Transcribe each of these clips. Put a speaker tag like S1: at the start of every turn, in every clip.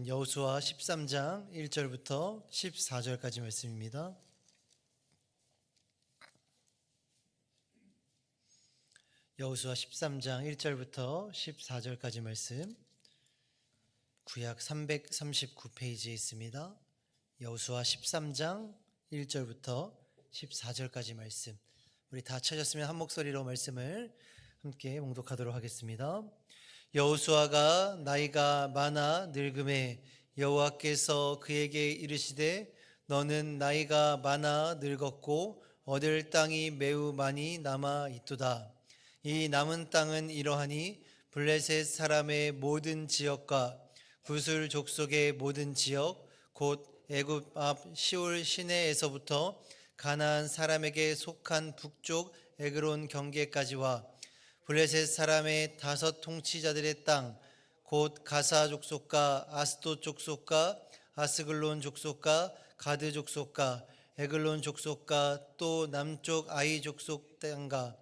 S1: 말씀은 여호수아 13장 1절부터 14절까지 말씀입니다. 여호수아 13장 1절부터 14절까지 말씀, 구약 339페이지에 있습니다. 여호수아 13장 1절부터 14절까지 말씀, 우리 다 찾았으면 한 목소리로 말씀을 함께 봉독하도록 하겠습니다. 여호수아가 나이가 많아 늙음에 여호와께서 그에게 이르시되 너는 나이가 많아 늙었고 얻을 땅이 매우 많이 남아 있도다. 이 남은 땅은 이러하니 블레셋 사람의 모든 지역과 구슬 족속의 모든 지역 곧 애굽 앞 시올 시내에서부터 가나안 사람에게 속한 북쪽 에그론 경계까지와 블레셋 사람의 5 통치자들의 땅 곧 가사 족속과 아스돗 족속과 아스글론 족속과 가드 족속과 에글론 족속과 또 남쪽 아이 족속 땅과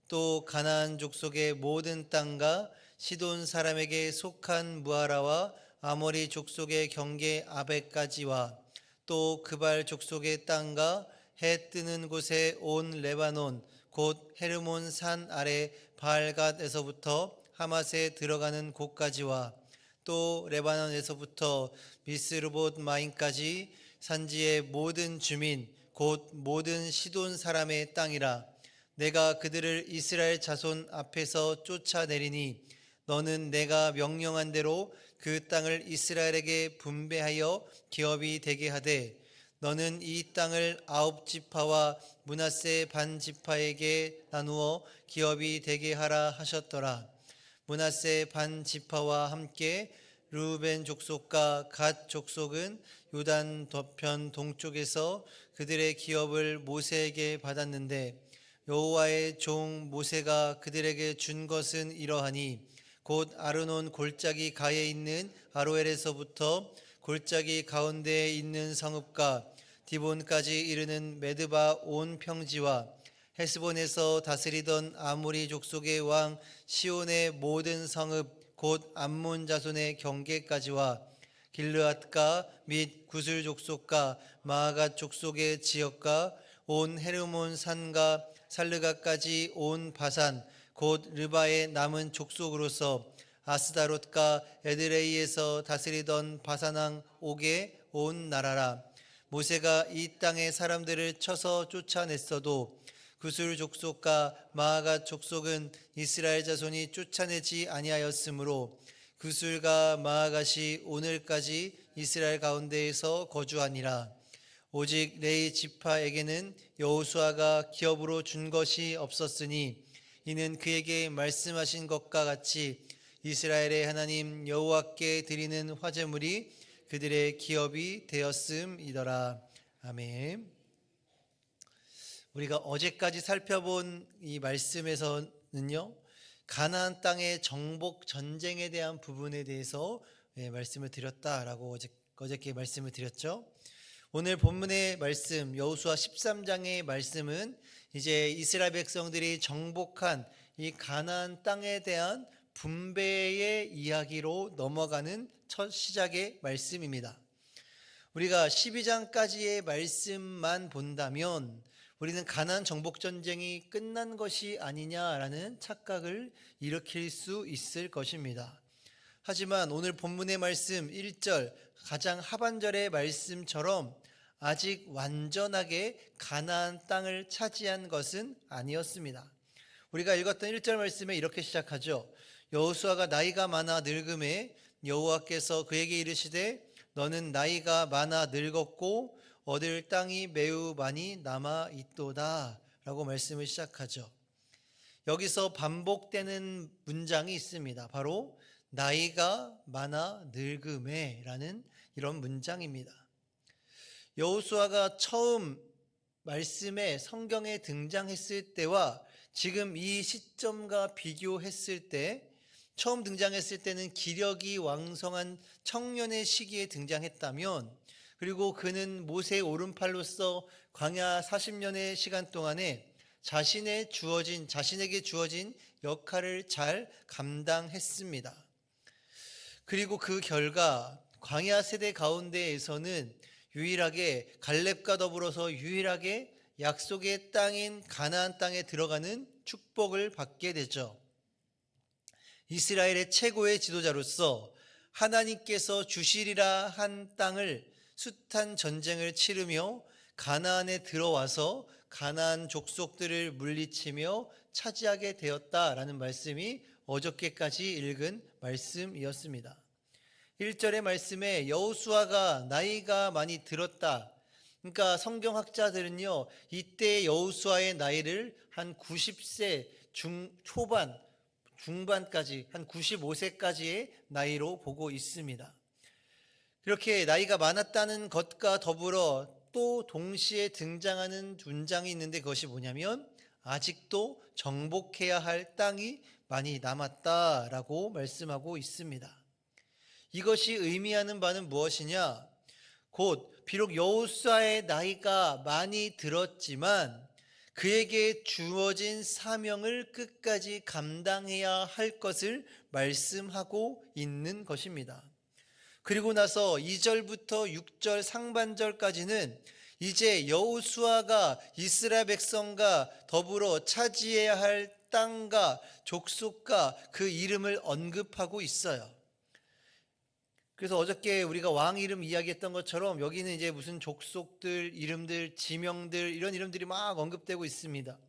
S1: 또 가나안 족속의 모든 땅과 시돈 사람에게 속한 무아라와 아모리 족속의 경계 아벡까지와 또 그발 족속의 땅과 해 뜨는 곳에 온 레바논 곧 헤르몬 산 아래 바알갓에서부터 하맛에 들어가는 곳까지와 또 레바논에서부터 미스르봇 마임까지 산지의 모든 주민 곧 모든 시돈 사람의 땅이라. 내가 그들을 이스라엘 자손 앞에서 쫓아내리니 너는 내가 명령한 대로 그 땅을 이스라엘에게 분배하여 기업이 되게 하되 너는 이 땅을 9지파와 므낫세 반 지파에게 나누어 기업이 되게 하라 하셨더라. 므낫세 반 지파와 함께 르우벤 족속과 갓 족속은 요단 편 동쪽에서 그들의 기업을 모세에게 받았는데 여호와의 종 모세가 그들에게 준 것은 이러하니 곧 아르논 골짜기 가에 있는 아로엘에서부터 골짜기 가운데에 있는 성읍과 디본까지 이르는 메드바 온 평지와 헤스본에서 다스리던 아모리 족속의 왕 시온의 모든 성읍 곧 암몬 자손의 경계까지와 길르앗가 및 구슬 족속과 마아갓 족속의 지역과 온 헤르몬 산과 살르가까지 온 바산 곧 르바의 남은 족속으로서 아스다롯과 에드레이에서 다스리던 바산왕 옥의 온 나라라. 모세가 이 땅의 사람들을 쳐서 쫓아냈어도 구슬 족속과 마아갓 족속은 이스라엘 자손이 쫓아내지 아니하였으므로 구슬과 마아갓이 오늘까지 이스라엘 가운데에서 거주하니라. 오직 레위 지파에게는 여호수아가 기업으로 준 것이 없었으니 이는 그에게 말씀하신 것과 같이 이스라엘의 하나님 여호와께 드리는 화제물이 그들의 기업이 되었음이더라. 아멘. 우리가 어제까지 살펴본 이 말씀에서는요, 가나안 땅의 정복 전쟁에 대한 부분에 대해서 말씀을 드렸다라고 어저께 말씀을 드렸죠. 오늘 본문의 말씀 여호수아 13장의 말씀은 이제 이스라엘 백성들이 정복한 이 가나안 땅에 대한 분배의 이야기로 넘어가는 첫 시작의 말씀입니다. 우리가 12장까지의 말씀만 본다면 우리는 가나안 정복 전쟁이 끝난 것이 아니냐라는 착각을 일으킬 수 있을 것입니다. 하지만 오늘 본문의 말씀 1절 가장 하반절의 말씀처럼 아직 완전하게 가나안 땅을 차지한 것은 아니었습니다. 우리가 읽었던 1절 말씀에 이렇게 시작하죠. 여호수아가 나이가 많아 늙음에 여호와께서 그에게 이르시되 너는 나이가 많아 늙었고 얻을 땅이 매우 많이 남아 있도다 라고 말씀을 시작하죠. 여기서 반복되는 문장이 있습니다. 바로 나이가 많아 늙음에 라는 이런 문장입니다. 여호수아가 처음 말씀에 성경에 등장했을 때와 지금 이 시점과 비교했을 때 처음 등장했을 때는 기력이 왕성한 청년의 시기에 등장했다면 그리고 그는 모세의 오른팔로서 광야 40년의 시간 동안에 자신에게 주어진 역할을 잘 감당했습니다. 그리고 그 결과 광야 세대 가운데에서는 유일하게 갈렙과 더불어서 유일하게 약속의 땅인 가나안 땅에 들어가는 축복을 받게 되죠. 이스라엘의 최고의 지도자로서 하나님께서 주시리라 한 땅을 숱한 전쟁을 치르며 가나안에 들어와서 가나안 족속들을 물리치며 차지하게 되었다라는 말씀이 어저께까지 읽은 말씀이었습니다. 1절의 말씀에 여호수아가 나이가 많이 들었다. 그러니까 성경학자들은요, 이때 여호수아의 나이를 한 90세 초반, 중반까지 한 95세까지의 나이로 보고 있습니다. 이렇게 나이가 많았다는 것과 더불어 또 동시에 등장하는 문장이 있는데 그것이 뭐냐면 아직도 정복해야 할 땅이 많이 남았다라고 말씀하고 있습니다. 이것이 의미하는 바는 무엇이냐? 곧 비록 여호수아의 나이가 많이 들었지만 그에게 주어진 사명을 끝까지 감당해야 할 것을 말씀하고 있는 것입니다. 그리고 나서 2절부터 6절 상반절까지는 이제 여호수아가 이스라엘 백성과 더불어 차지해야 할 땅과 족속과 그 이름을 언급하고 있어요. 그래서 어저께 우리가 왕 이름 이야기했던 것처럼 여기는 이제 무슨 족속들, 이름들, 지명들 이런 이름들이 막 언급되고 있습니다.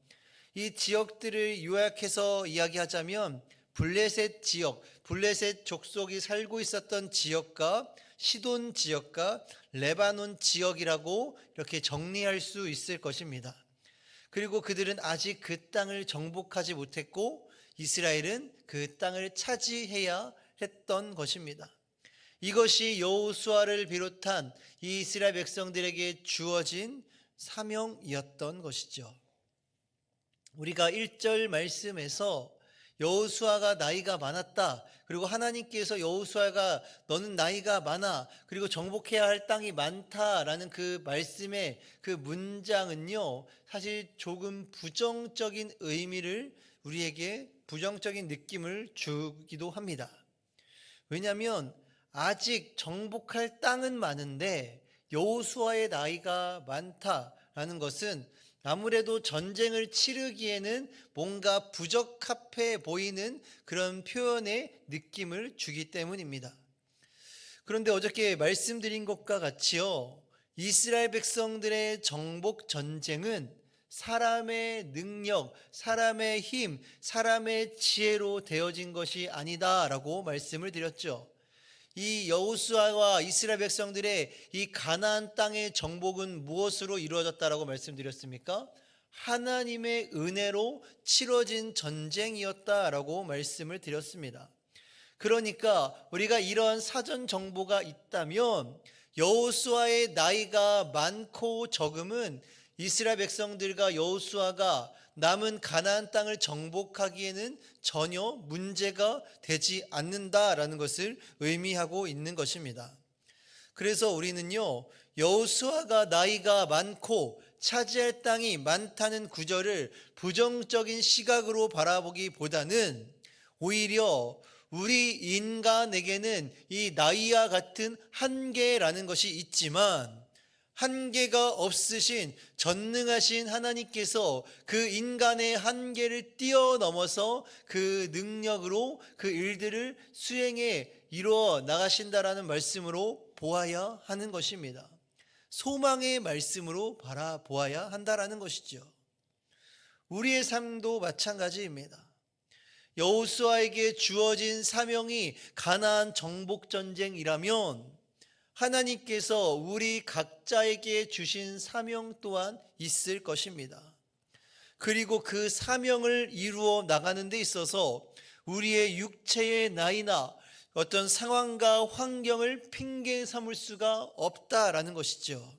S1: 이 지역들을 요약해서 이야기하자면 블레셋 지역, 블레셋 족속이 살고 있었던 지역과 시돈 지역과 레바논 지역이라고 이렇게 정리할 수 있을 것입니다. 그리고 그들은 아직 그 땅을 정복하지 못했고 이스라엘은 그 땅을 차지해야 했던 것입니다. 이것이 여호수아를 비롯한 이 이스라엘 백성들에게 주어진 사명이었던 것이죠. 우리가 1절 말씀에서 여호수아가 나이가 많았다. 그리고 하나님께서 여호수아가 너는 나이가 많아. 그리고 정복해야 할 땅이 많다라는 그 말씀의 그 문장은요. 사실 조금 부정적인 의미를 우리에게 부정적인 느낌을 주기도 합니다. 왜냐하면 아직 정복할 땅은 많은데 여호수아의 나이가 많다라는 것은 아무래도 전쟁을 치르기에는 뭔가 부적합해 보이는 그런 표현의 느낌을 주기 때문입니다. 그런데 어저께 말씀드린 것과 같이요, 이스라엘 백성들의 정복 전쟁은 사람의 능력, 사람의 힘, 사람의 지혜로 되어진 것이 아니다라고 말씀을 드렸죠. 이 여호수아와 이스라엘 백성들의 이 가나안 땅의 정복은 무엇으로 이루어졌다라고 말씀드렸습니까? 하나님의 은혜로 치러진 전쟁이었다라고 말씀을 드렸습니다. 그러니까 우리가 이런 사전 정보가 있다면 여호수아의 나이가 많고 적음은 이스라엘 백성들과 여호수아가 남은 가나안 땅을 정복하기에는 전혀 문제가 되지 않는다라는 것을 의미하고 있는 것입니다. 그래서 우리는요, 여호수아가 나이가 많고 차지할 땅이 많다는 구절을 부정적인 시각으로 바라보기보다는 오히려 우리 인간에게는 이 나이와 같은 한계라는 것이 있지만 한계가 없으신 전능하신 하나님께서 그 인간의 한계를 뛰어넘어서 그 능력으로 그 일들을 수행해 이루어 나가신다라는 말씀으로 보아야 하는 것입니다. 소망의 말씀으로 바라보아야 한다라는 것이죠. 우리의 삶도 마찬가지입니다. 여호수아에게 주어진 사명이 가나안 정복 전쟁이라면 하나님께서 우리 각자에게 주신 사명 또한 있을 것입니다. 그리고 그 사명을 이루어 나가는 데 있어서 우리의 육체의 나이나 어떤 상황과 환경을 핑계 삼을 수가 없다라는 것이죠.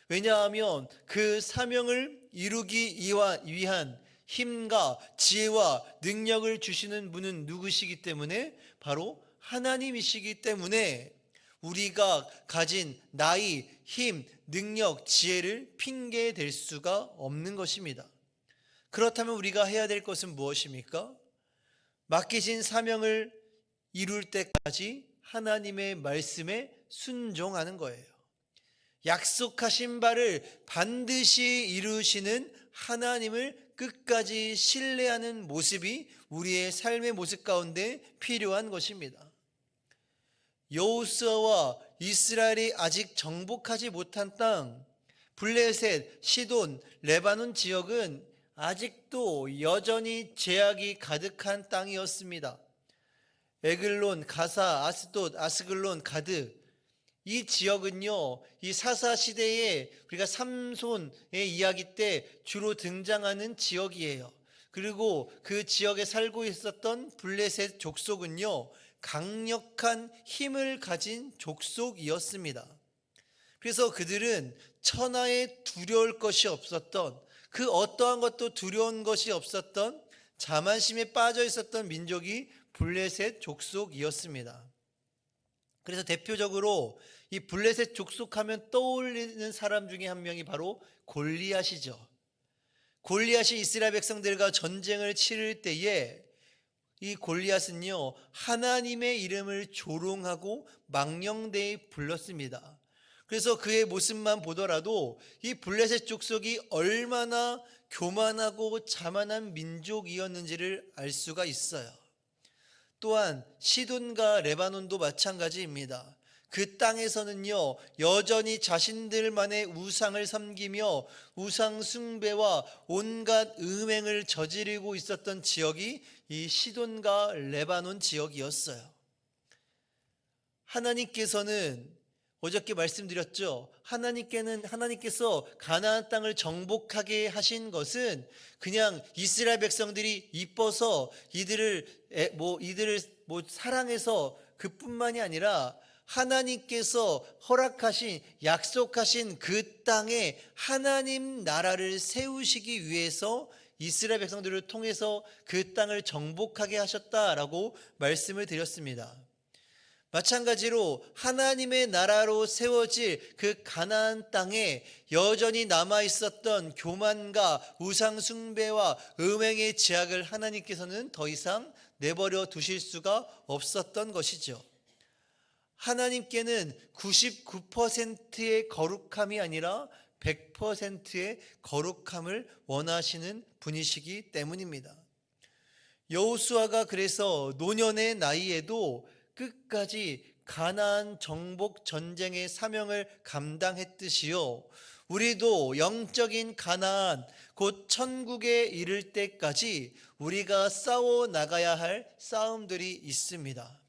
S1: 왜냐하면 그 사명을 이루기 위한 힘과 지혜와 능력을 주시는 분은 누구시기 때문에 바로 하나님이시기 때문에 우리가 가진 나이, 힘, 능력, 지혜를 핑계 댈 수가 없는 것입니다. 그렇다면 우리가 해야 될 것은 무엇입니까? 맡기신 사명을 이룰 때까지 하나님의 말씀에 순종하는 거예요. 약속하신 바를 반드시 이루시는 하나님을 끝까지 신뢰하는 모습이 우리의 삶의 모습 가운데 필요한 것입니다. 여호수아와 이스라엘이 아직 정복하지 못한 땅, 블레셋, 시돈, 레바논 지역은 아직도 여전히 죄악이 가득한 땅이었습니다. 에글론, 가사, 아스돗, 아스글론, 가드, 이 지역은요, 이 사사 시대에 우리가 삼손의 이야기 때 주로 등장하는 지역이에요. 그리고 그 지역에 살고 있었던 블레셋 족속은요, 강력한 힘을 가진 족속이었습니다. 그래서 그들은 천하에 두려울 것이 없었던, 그 어떠한 것도 두려운 것이 없었던 자만심에 빠져 있었던 민족이 블레셋 족속이었습니다. 그래서 대표적으로 이 블레셋 족속하면 떠올리는 사람 중에 한 명이 바로 골리앗이죠. 골리앗이 이스라엘 백성들과 전쟁을 치를 때에 이 골리앗은요, 하나님의 이름을 조롱하고 망령되이 불렀습니다. 그래서 그의 모습만 보더라도 이 블레셋 족속이 얼마나 교만하고 자만한 민족이었는지를 알 수가 있어요. 또한 시돈과 레바논도 마찬가지입니다. 그 땅에서는요, 여전히 자신들만의 우상을 섬기며 우상 숭배와 온갖 음행을 저지르고 있었던 지역이 이 시돈과 레바논 지역이었어요. 하나님께서는 어저께 말씀드렸죠. 하나님께서 가나안 땅을 정복하게 하신 것은 그냥 이스라엘 백성들이 이뻐서 이들을 사랑해서 그뿐만이 아니라 하나님께서 허락하신, 약속하신 그 땅에 하나님 나라를 세우시기 위해서 이스라엘 백성들을 통해서 그 땅을 정복하게 하셨다라고 말씀을 드렸습니다. 마찬가지로 하나님의 나라로 세워질 그 가나안 땅에 여전히 남아있었던 교만과 우상 숭배와 음행의 죄악을 하나님께서는 더 이상 내버려 두실 수가 없었던 것이죠. 하나님께는 99%의 거룩함이 아니라 100%의 거룩함을 원하시는 분이시기 때문입니다. 여호수아가 그래서 노년의 나이에도 끝까지 가나안 정복 전쟁의 사명을 감당했듯이요, 우리도 영적인 가나안 곧 천국에 이를 때까지 우리가 싸워 나가야 할 싸움들이 있습니다.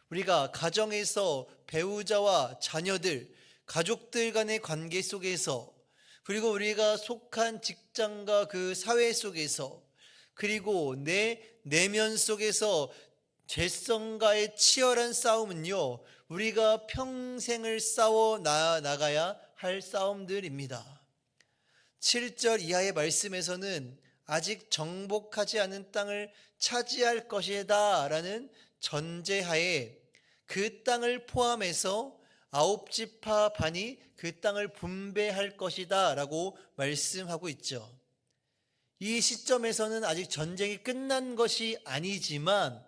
S1: 우리가 가정에서 배우자와 자녀들, 가족들 간의 관계 속에서, 그리고 우리가 속한 직장과 그 사회 속에서, 그리고 내 내면 속에서 죄성과의 치열한 싸움은요, 우리가 평생을 싸워 나가야 할 싸움들입니다. 7절 이하의 말씀에서는 아직 정복하지 않은 땅을 차지할 것이다 라는 전제하에 그 땅을 포함해서 9지파 반이 그 땅을 분배할 것이다 라고 말씀하고 있죠. 이 시점에서는 아직 전쟁이 끝난 것이 아니지만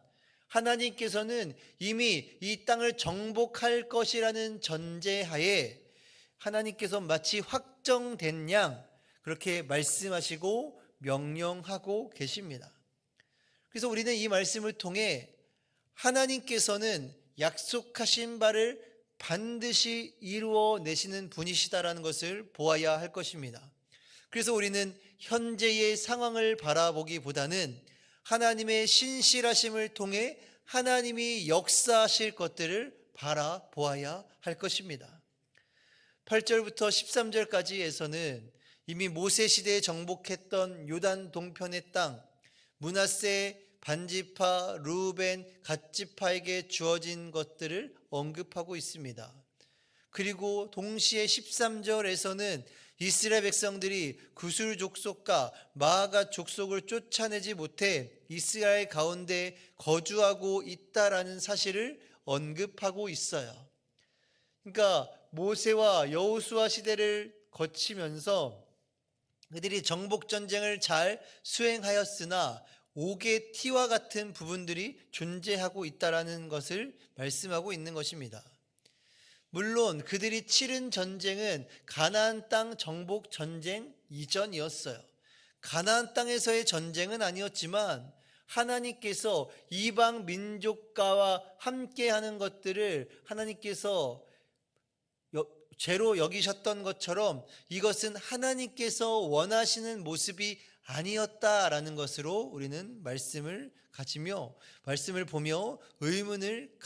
S1: 하나님께서는 이미 이 땅을 정복할 것이라는 전제하에 하나님께서 마치 확정된 양 그렇게 말씀하시고 명령하고 계십니다. 그래서 우리는 이 말씀을 통해 하나님께서는 약속하신 바를 반드시 이루어내시는 분이시다라는 것을 보아야 할 것입니다. 그래서 우리는 현재의 상황을 바라보기보다는 하나님의 신실하심을 통해 하나님이 역사하실 것들을 바라보아야 할 것입니다. 8절부터 13절까지에서는 이미 모세 시대에 정복했던 요단 동편의 땅, 므낫세 반지파, 루벤, 갓지파에게 주어진 것들을 언급하고 있습니다. 그리고 동시에 13절에서는 이스라엘 백성들이 구술 족속과 마아가 족속을 쫓아내지 못해 이스라엘 가운데 거주하고 있다라는 사실을 언급하고 있어요. 그러니까 모세와 여호수아 시대를 거치면서 그들이 정복 전쟁을 잘 수행하였으나 옥의 티와 같은 부분들이 존재하고 있다라는 것을 말씀하고 있는 것입니다. 물론 그들이 치른 전쟁은 가나안 땅 정복 전쟁 이전이었어요. 가나안 땅에서의 전쟁은 아니었지만 하나님께서 이방 민족과와 함께하는 것들을 하나님께서 죄로 여기셨던 것처럼 이것은 하나님께서 원하시는 모습이 아니었다라는 것으로 우리는 말씀을 가지며 말씀을 보며 의문을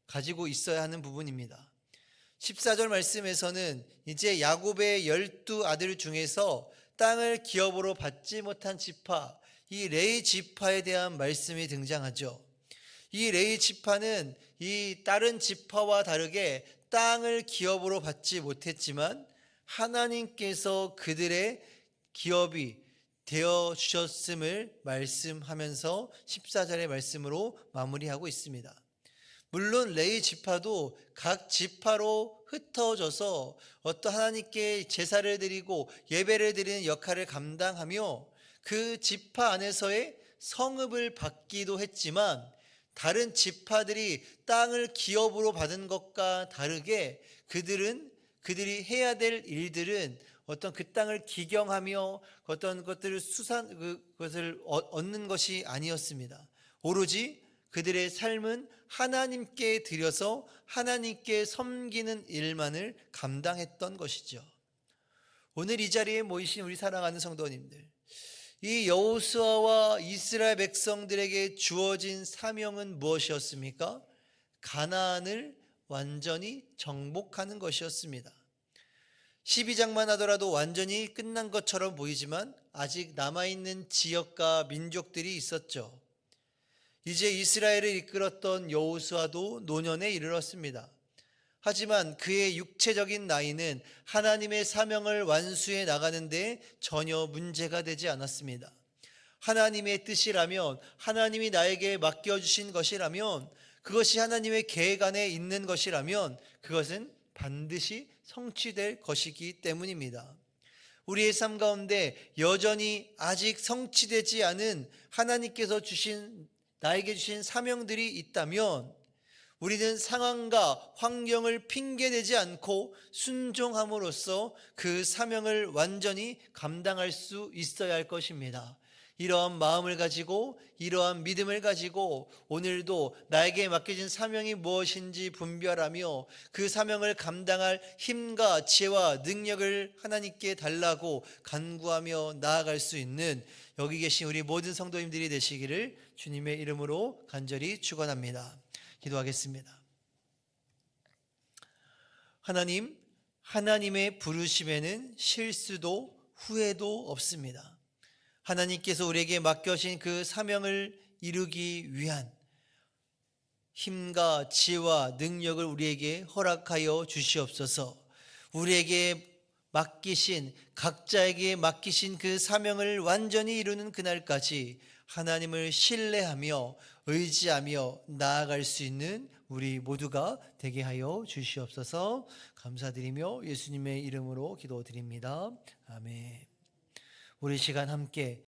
S1: 가지고 있어야 하는 부분입니다. 14절 말씀에서는 이제 야곱의 12 아들 중에서 땅을 기업으로 받지 못한 지파, 이 레위 지파에 대한 말씀이 등장하죠. 이 레위 지파는 이 다른 지파와 다르게 땅을 기업으로 받지 못했지만 하나님께서 그들의 기업이 되어 주셨음을 말씀하면서 14절의 말씀으로 마무리하고 있습니다. 물론 레위 지파도 각 지파로 흩어져서 어떤 하나님께 제사를 드리고 예배를 드리는 역할을 감당하며 그 지파 안에서의 성읍을 받기도 했지만 다른 지파들이 땅을 기업으로 받은 것과 다르게 그들이 해야 될 일들은 어떤 그 땅을 기경하며 어떤 것들을 그것을 얻는 것이 아니었습니다. 오로지 그들의 삶은 하나님께 드려서 하나님께 섬기는 일만을 감당했던 것이죠. 오늘 이 자리에 모이신 우리 사랑하는 성도님들, 이 여호수아와 이스라엘 백성들에게 주어진 사명은 무엇이었습니까? 가나안을 완전히 정복하는 것이었습니다. 12장만 하더라도 완전히 끝난 것처럼 보이지만 아직 남아있는 지역과 민족들이 있었죠. 이제 이스라엘을 이끌었던 여호수아도 노년에 이르렀습니다. 하지만 그의 육체적인 나이는 하나님의 사명을 완수해 나가는 데 전혀 문제가 되지 않았습니다. 하나님의 뜻이라면, 하나님이 나에게 맡겨주신 것이라면, 그것이 하나님의 계획 안에 있는 것이라면 그것은 반드시 성취될 것이기 때문입니다. 우리의 삶 가운데 여전히 아직 성취되지 않은 하나님께서 나에게 주신 사명들이 있다면 우리는 상황과 환경을 핑계대지 않고 순종함으로써 그 사명을 완전히 감당할 수 있어야 할 것입니다. 이러한 마음을 가지고 이러한 믿음을 가지고 오늘도 나에게 맡겨진 사명이 무엇인지 분별하며 그 사명을 감당할 힘과 지혜와 능력을 하나님께 달라고 간구하며 나아갈 수 있는 여기 계신 우리 모든 성도님들이 되시기를 주님의 이름으로 간절히 축원합니다. 기도하겠습니다. 하나님, 하나님의 부르심에는 실수도 후회도 없습니다. 하나님께서 우리에게 맡겨진 그 사명을 이루기 위한 힘과 지혜와 능력을 우리에게 허락하여 주시옵소서. 우리에게 각자에게 맡기신 그 사명을 완전히 이루는 그날까지 하나님을 신뢰하며 의지하며 나아갈 수 있는 우리 모두가 되게 하여 주시옵소서. 감사드리며 예수님의 이름으로 기도드립니다. 아멘. 우리 시간 함께